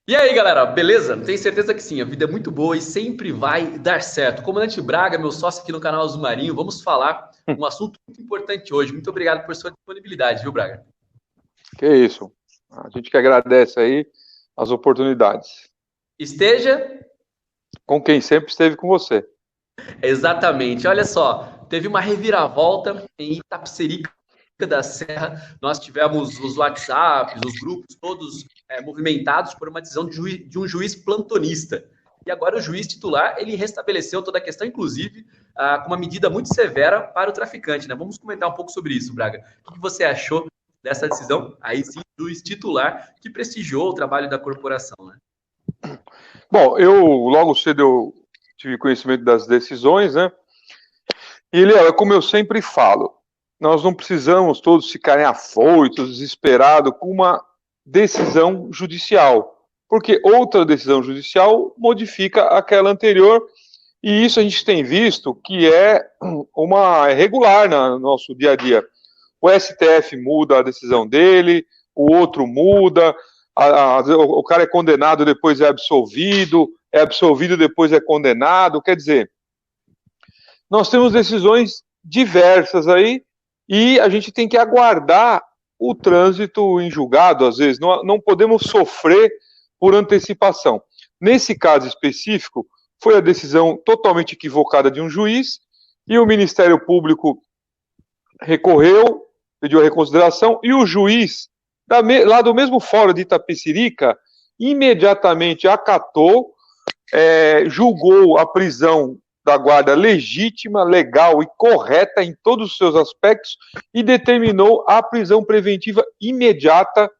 E aí, galera, beleza? Tenho certeza que sim, a vida é muito boa e sempre vai dar certo. Comandante Braga, meu sócio aqui no canal Azul Marinho, vamos falar um assunto muito importante hoje. Muito obrigado por sua disponibilidade, viu, Braga? Que isso. A gente que agradece aí as oportunidades. Esteja Com quem sempre esteve com você. exatamente. Olha só, teve uma reviravolta em Itapecerica da Serra. Nós tivemos os WhatsApps, os grupos todos movimentados por uma decisão de um juiz plantonista. E agora o juiz titular, ele restabeleceu toda a questão, inclusive, com uma medida muito severa para o traficante, né? Vamos comentar um pouco sobre isso, Braga. O que você achou dessa decisão, aí sim, do juiz titular, que prestigiou o trabalho da corporação, né? Bom, logo cedo eu tive conhecimento das decisões, né? E, Léo, é como eu sempre falo, nós não precisamos todos ficarem afoitos, desesperados com uma decisão judicial, porque outra decisão judicial modifica aquela anterior, e isso a gente tem visto que é regular no nosso dia a dia. O STF muda a decisão dele, o outro muda, o cara é condenado, depois é absolvido, depois é condenado. Quer dizer, nós temos decisões diversas aí e a gente tem que aguardar o trânsito em julgado, às vezes. Não podemos sofrer por antecipação. Nesse caso específico, foi a decisão totalmente equivocada de um juiz e o Ministério Público recorreu, pediu a reconsideração, e o juiz, lá do mesmo fórum de Itapecerica, imediatamente acatou, julgou a prisão da guarda legítima, legal e correta em todos os seus aspectos e determinou a prisão preventiva imediata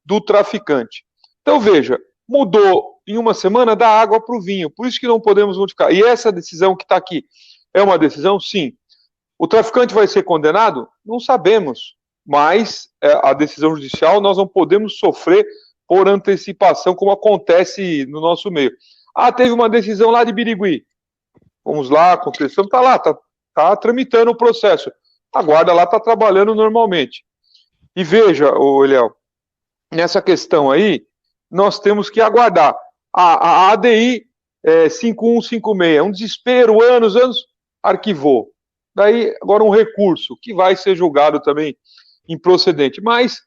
do traficante. Então, veja, mudou em uma semana da água para o vinho, por isso que não podemos modificar. E essa decisão que está aqui é uma decisão, sim. O traficante vai ser condenado? Não sabemos, mas a decisão judicial nós não podemos sofrer por antecipação, como acontece no nosso meio. Ah, teve uma decisão lá de Birigui. Vamos lá, contestamos, está lá, está tramitando o processo. A guarda lá está trabalhando normalmente. E veja, Eliel, nessa questão aí, nós temos que aguardar. A ADI 5156, um desespero, anos, arquivou. Daí, agora um recurso, que vai ser julgado também improcedente. Mas,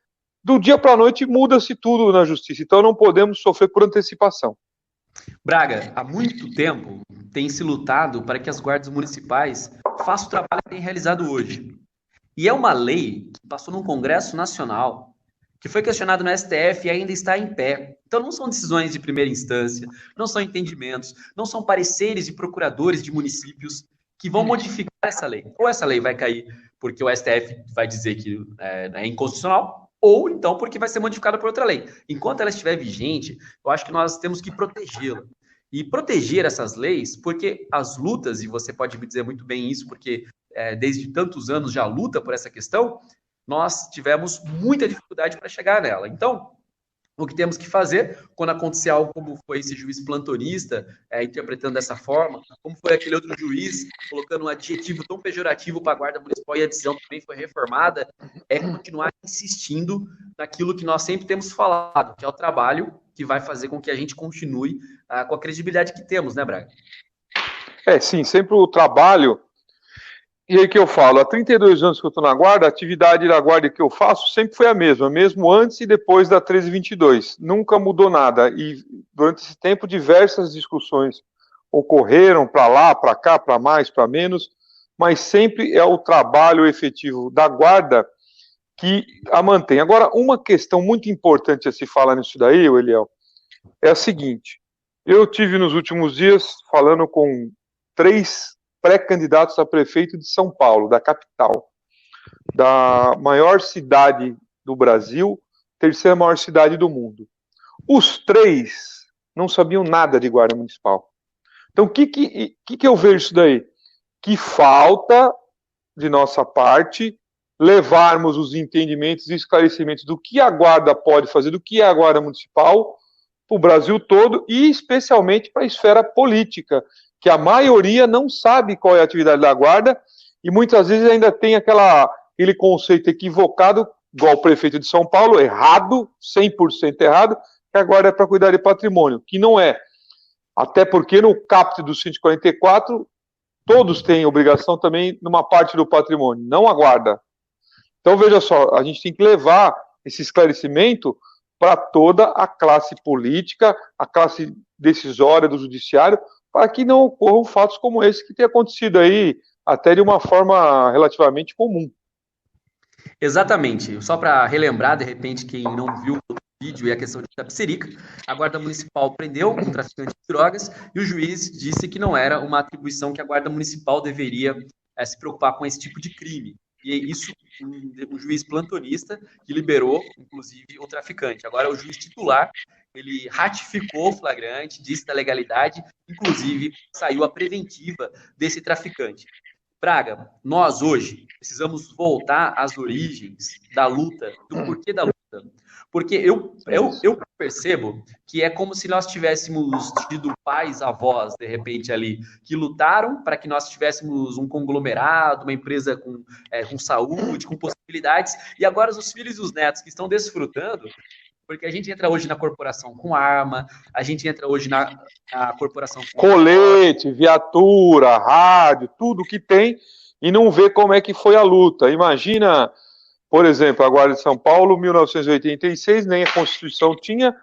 do dia para a noite, muda-se tudo na justiça. Então, não podemos sofrer por antecipação. Braga, há muito tempo tem se lutado para que as guardas municipais façam o trabalho que têm realizado hoje. E é uma lei que passou num Congresso Nacional, que foi questionado no STF e ainda está em pé. Então não são decisões de primeira instância, não são entendimentos, não são pareceres de procuradores de municípios que vão modificar essa lei. Ou essa lei vai cair porque o STF vai dizer que é inconstitucional, ou então porque vai ser modificada por outra lei. Enquanto ela estiver vigente, eu acho que nós temos que protegê-la. E proteger essas leis, porque as lutas, e você pode me dizer muito bem isso, porque desde tantos anos já luta por essa questão, nós tivemos muita dificuldade para chegar nela. Então, o que temos que fazer quando acontecer algo como foi esse juiz plantonista interpretando dessa forma, como foi aquele outro juiz colocando um adjetivo tão pejorativo para a guarda municipal e a decisão também foi reformada, é continuar insistindo naquilo que nós sempre temos falado, que é o trabalho que vai fazer com que a gente continue com a credibilidade que temos, né, Braga? Sim, sempre o trabalho. E aí que eu falo, há 32 anos que eu estou na guarda, a atividade da guarda que eu faço sempre foi a mesma, mesmo antes e depois da 1322. Nunca mudou nada. E durante esse tempo, diversas discussões ocorreram para lá, para cá, para mais, para menos, mas sempre é o trabalho efetivo da guarda que a mantém. Agora, uma questão muito importante a se falar nisso daí, Eliel, é a seguinte. Eu tive nos últimos dias falando com 3 pré-candidatos a prefeito de São Paulo, da capital, da maior cidade do Brasil, terceira maior cidade do mundo. Os 3 não sabiam nada de guarda municipal. Então, o que eu vejo isso daí? Que falta de nossa parte levarmos os entendimentos e esclarecimentos do que a guarda pode fazer, do que é a guarda municipal, para o Brasil todo e especialmente para a esfera política, que a maioria não sabe qual é a atividade da guarda e muitas vezes ainda tem aquele conceito equivocado, igual o prefeito de São Paulo, errado, 100% errado, que a guarda é para cuidar de patrimônio, que não é. Até porque no caput do 144, todos têm obrigação também numa parte do patrimônio, não a guarda. Então, veja só, a gente tem que levar esse esclarecimento para toda a classe política, a classe decisória do judiciário, para que não ocorram fatos como esse que tem acontecido aí, até de uma forma relativamente comum. Exatamente. Só para relembrar, de repente, quem não viu o vídeo e a questão de Itapecerica, a Guarda Municipal prendeu um traficante de drogas e o juiz disse que não era uma atribuição que a Guarda Municipal deveria se preocupar com esse tipo de crime. E isso, um juiz plantonista que liberou, inclusive, o traficante. Agora, o juiz titular, ele ratificou o flagrante, disse da legalidade, inclusive, saiu a preventiva desse traficante. Braga, nós hoje precisamos voltar às origens da luta, do porquê da luta. Porque eu percebo que é como se nós tivéssemos tido pais, avós, de repente, ali, que lutaram para que nós tivéssemos um conglomerado, uma empresa com saúde, com possibilidades, e agora os filhos e os netos que estão desfrutando, porque a gente entra hoje na corporação com arma, a gente entra hoje na corporação com colete, viatura, rádio, tudo que tem, e não vê como é que foi a luta. Imagina, por exemplo, a Guarda de São Paulo, 1986, nem a Constituição tinha,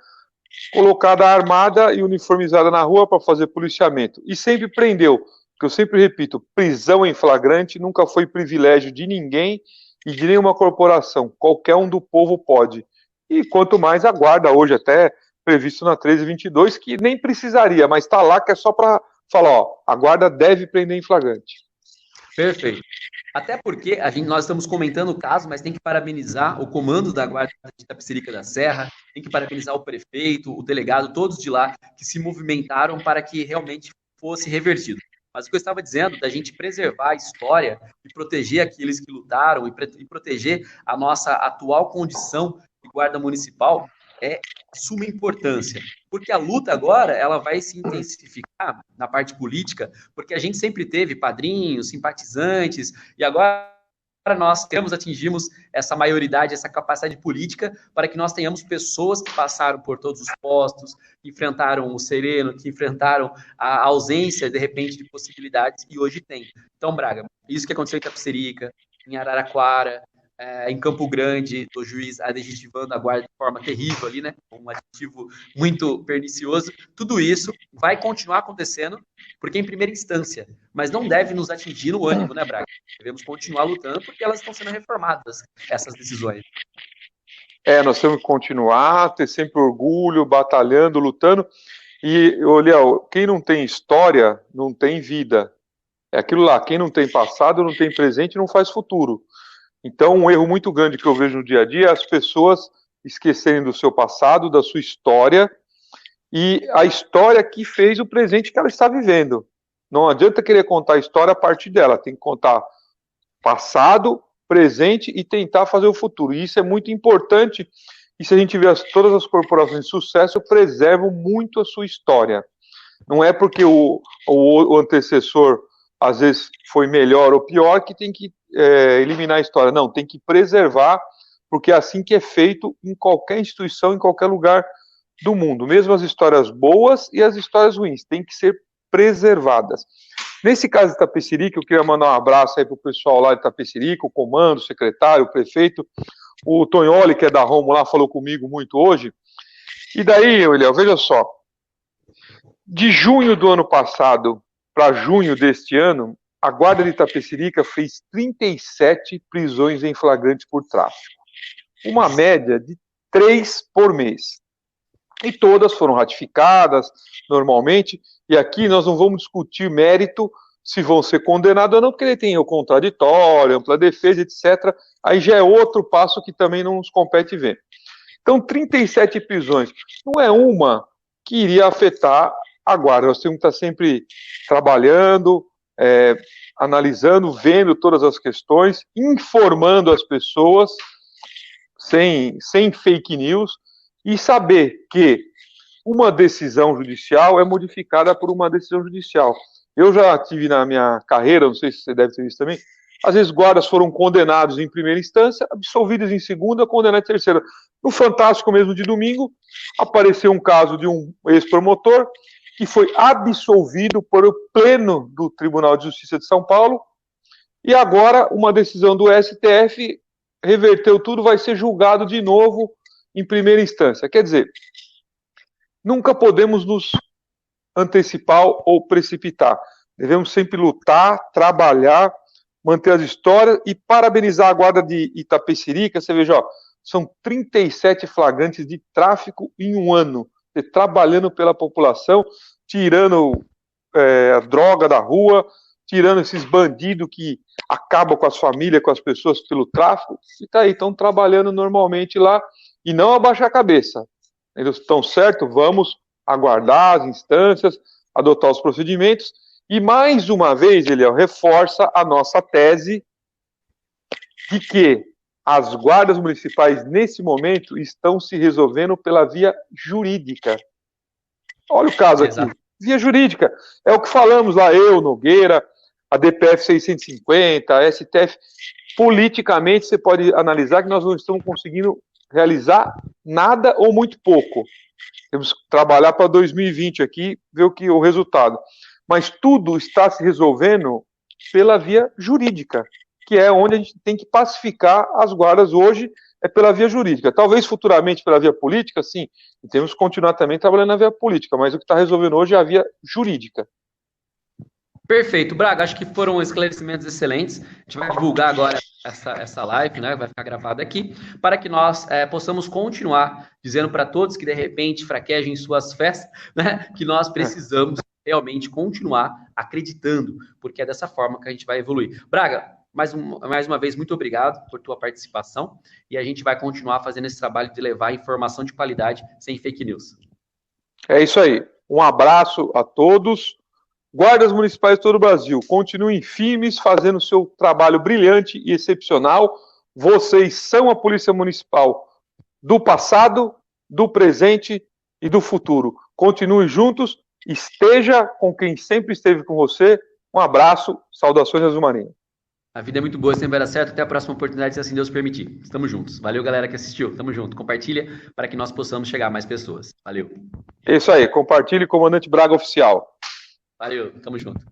colocada armada e uniformizada na rua para fazer policiamento. E sempre prendeu, que eu sempre repito, prisão em flagrante nunca foi privilégio de ninguém e de nenhuma corporação. Qualquer um do povo pode. E quanto mais a guarda hoje, até previsto na 1322, que nem precisaria, mas está lá que é só para falar, ó, a guarda deve prender em flagrante. Perfeito. Até porque nós estamos comentando o caso, mas tem que parabenizar o comando da Guarda de Itapecerica da Serra, tem que parabenizar o prefeito, o delegado, todos de lá que se movimentaram para que realmente fosse revertido. Mas o que eu estava dizendo, da gente preservar a história e proteger aqueles que lutaram e proteger a nossa atual condição de guarda municipal, é de suma importância. Porque a luta agora, ela vai se intensificar na parte política, porque a gente sempre teve padrinhos, simpatizantes, e agora nós atingimos essa maioridade, essa capacidade política, para que nós tenhamos pessoas que passaram por todos os postos, que enfrentaram o sereno, que enfrentaram a ausência, de repente, de possibilidades, e hoje tem. Então, Braga, isso que aconteceu em Itapecerica, em Araraquara, em Campo Grande, o juiz adjetivando a guarda de forma terrível ali, né? Um adjetivo muito pernicioso. Tudo isso vai continuar acontecendo, porque em primeira instância, mas não deve nos atingir no ânimo, né, Braga? Devemos continuar lutando porque elas estão sendo reformadas, essas decisões. Nós temos que continuar, ter sempre orgulho, batalhando, lutando. E, Léo, quem não tem história, não tem vida. É aquilo lá, quem não tem passado, não tem presente, não faz futuro. Então, um erro muito grande que eu vejo no dia a dia é as pessoas esquecerem do seu passado, da sua história, e a história que fez o presente que ela está vivendo. Não adianta querer contar a história a partir dela, tem que contar passado, presente e tentar fazer o futuro. E isso é muito importante, e se a gente vê todas as corporações de sucesso, preservam muito a sua história. Não é porque o antecessor às vezes foi melhor ou pior que tem que eliminar a história. Não, tem que preservar, porque é assim que é feito em qualquer instituição, em qualquer lugar do mundo. Mesmo as histórias boas e as histórias ruins, tem que ser preservadas. Nesse caso de Itapecerica, eu queria mandar um abraço aí para o pessoal lá de Itapecerica, o comando, o secretário, o prefeito, o Tonholi, que é da Romo lá, falou comigo muito hoje. E daí, Eliel, veja só, de junho do ano passado para junho deste ano, a Guarda de Itapecerica fez 37 prisões em flagrante por tráfico. Uma média de 3 por mês. E todas foram ratificadas normalmente, e aqui nós não vamos discutir mérito se vão ser condenados ou não, porque ele tem o contraditório, ampla defesa, etc. Aí já é outro passo que também não nos compete ver. Então, 37 prisões. Não é uma que iria afetar a guarda. Nós temos que estar sempre trabalhando, analisando, vendo todas as questões, informando as pessoas, sem fake news, e saber que uma decisão judicial é modificada por uma decisão judicial. Eu já tive na minha carreira, não sei se você deve ter visto também, Às vezes guardas foram condenados em primeira instância, absolvidos em segunda, condenados em terceira. No Fantástico mesmo de domingo, apareceu um caso de um ex-promotor que foi absolvido por o pleno do Tribunal de Justiça de São Paulo, e agora uma decisão do STF reverteu tudo, vai ser julgado de novo em primeira instância. Quer dizer, nunca podemos nos antecipar ou precipitar. Devemos sempre lutar, trabalhar, manter as histórias e parabenizar a guarda de Itapecerica. Você veja, ó, são 37 flagrantes de tráfico em um ano, trabalhando pela população, tirando a droga da rua, tirando esses bandidos que acabam com as famílias, com as pessoas pelo tráfico, e tá aí, estão trabalhando normalmente lá, e não abaixar a cabeça. Eles estão certo, vamos aguardar as instâncias, adotar os procedimentos, e mais uma vez, ele reforça a nossa tese de que as guardas municipais, nesse momento, estão se resolvendo pela via jurídica. Olha o caso aqui. Exato. Via jurídica. É o que falamos lá, eu, Nogueira, a DPF 650, a STF. Politicamente, você pode analisar que nós não estamos conseguindo realizar nada ou muito pouco. Temos que trabalhar para 2020 aqui, ver o resultado. Mas tudo está se resolvendo pela via jurídica, que é onde a gente tem que pacificar as guardas hoje, é pela via jurídica. Talvez futuramente pela via política, sim, e temos que continuar também trabalhando na via política, mas o que está resolvendo hoje é a via jurídica. Perfeito, Braga, acho que foram esclarecimentos excelentes. A gente vai divulgar agora essa live, né? Vai ficar gravada aqui, para que nós possamos continuar dizendo para todos que de repente fraquejem suas fés, né? Que nós precisamos realmente continuar acreditando, porque é dessa forma que a gente vai evoluir. Braga, mais uma vez, muito obrigado por tua participação, e a gente vai continuar fazendo esse trabalho de levar informação de qualidade sem fake news. É isso aí. Um abraço a todos. Guardas municipais de todo o Brasil, continuem firmes, fazendo o seu trabalho brilhante e excepcional. Vocês são a Polícia Municipal do passado, do presente e do futuro. Continue juntos, esteja com quem sempre esteve com você. Um abraço, saudações Azul Marinho. A vida é muito boa, sempre vai dar certo. Até a próxima oportunidade, se assim Deus permitir. Estamos juntos. Valeu, galera que assistiu. Tamo junto. Compartilha para que nós possamos chegar a mais pessoas. Valeu. É isso aí. Compartilhe, Comandante Braga Oficial. Valeu. Tamo junto.